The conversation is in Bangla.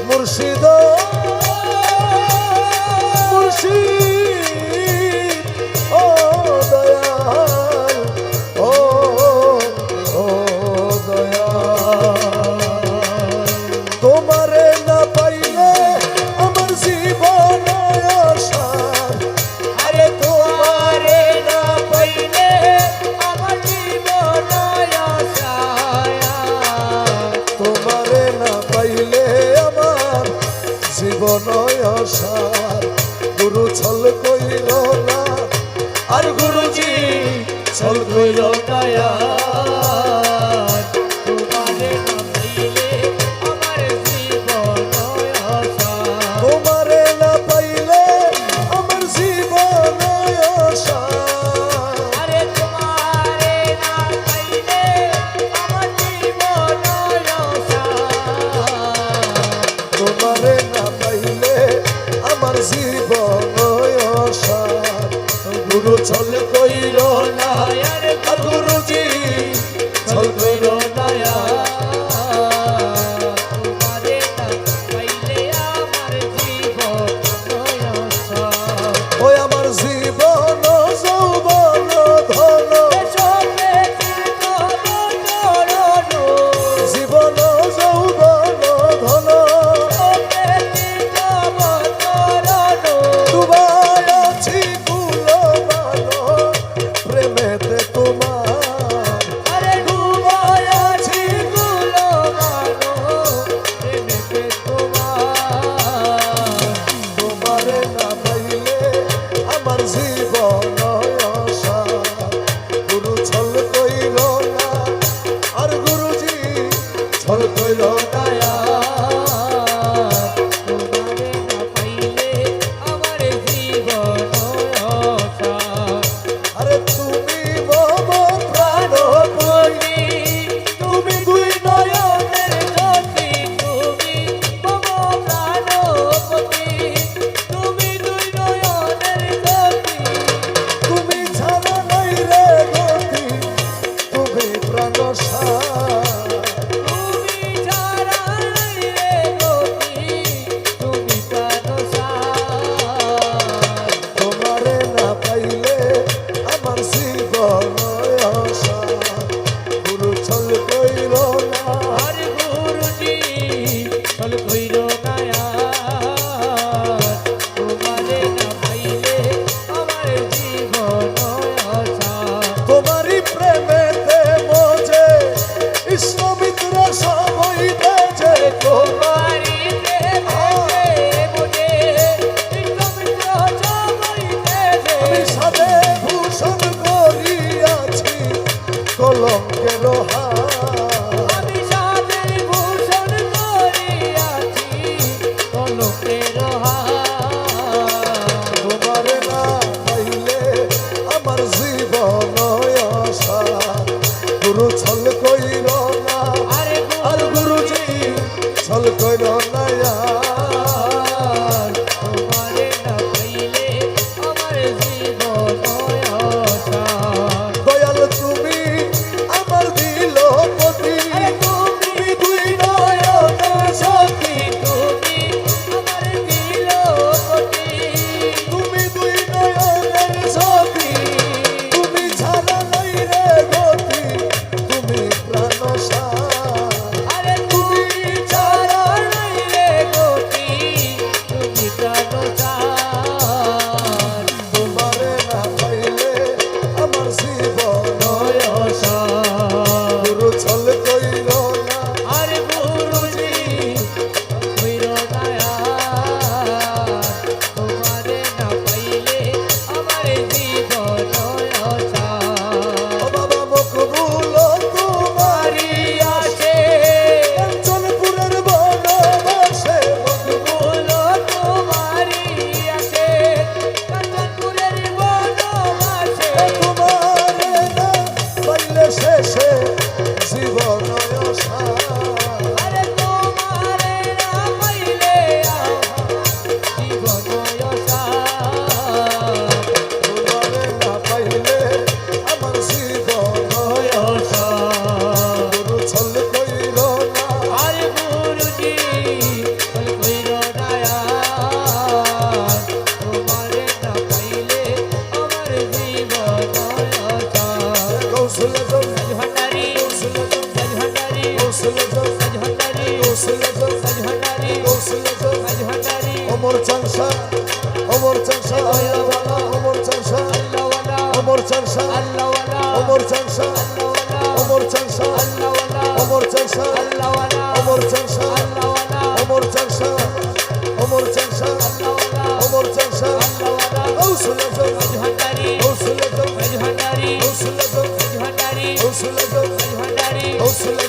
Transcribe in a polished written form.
মুর্শিদ মুর্শিদ ও দয়াল ও ও দয়াল তোমারে না পাইলে আমার জীবন অসার আরে তোমারে না পাইলে আমার জীবন অসায়া তোমারে না পাইলে আমার জীবন অসার গুরু ছল কইল না আর গুরুজি ছল কইল দয়া তোমারে না পাইলে আমার জীবন অসার তোমারে না পাইলে আমার জীবন অসার আরে তোমারে না পাইলে আমার জীবন অসার তোমারে না পাইলে আমার জীবন অসার গুরু ছল কইল না আর গুরুজি ছল কইল দয়া তোমারে না পাইলে আমার জীবন অসার ওই আমার জীবন যৌবন ধন জীবন যৌবন ধন ডুবাই আছি কুলমান প্রেমেতে তোমার ডুবাই আছি তোমারে না পাইলে আমার জীবন অসার গুরু ছল কইল না আর গুরুজি ছল কইল না আরে তুমি মম প্রাণ কই তুমি দুই নয়নের তুমি ছাড়া নাই রে গতি তুমি প্রাণ সার তোমারে না পাইলে আমার জীবন অসার গুরু ছল কইল না তোমারই প্রেমেতে মোজে ইসলামিত্র সবই বেজে আমি সাদে ভূষণ করিয়াছি কলঙ্কের হার তোমারে না পাইলে আমার জীবন অসার গুরু ছল কইল না আর গুরুজি ছল কইল না দয়াল তুমি আমার দিল পতি তুমি দুই নয়নের সখী তুমি দুই নয়নের সখী তুমি ছাড়া নাই রে গতি তুমি প্রাণ সার তুমি ছাড়া নাই রে গতি গৌসুল আজম মাঝভান্ডারি গৌসুল আজম মাঝভান্ডারি অমর চানসা অমর চানসা আল্লাহওয়ালা অমর চানসা আল্লাহওয়ালা অমর চানসা আল্লাহওয়ালা অমর চানসা আল্লাহওয়ালা অমর চানসা আল্লাহওয়ালা অমর চানসা আল্লাহওয়ালা অমর চানসা আল্লাহওয়ালা অমর চানসা অমর চানসা আল্লাহওয়ালা অমর চানসা আল্লাহওয়ালা গৌসুল আজম মাঝভান্ডারি গৌসুল আজম মাঝভান্ডারি গৌসুল আজম মাঝভান্ডারি গৌসুল আজম মাঝভান্ডারি গৌসুল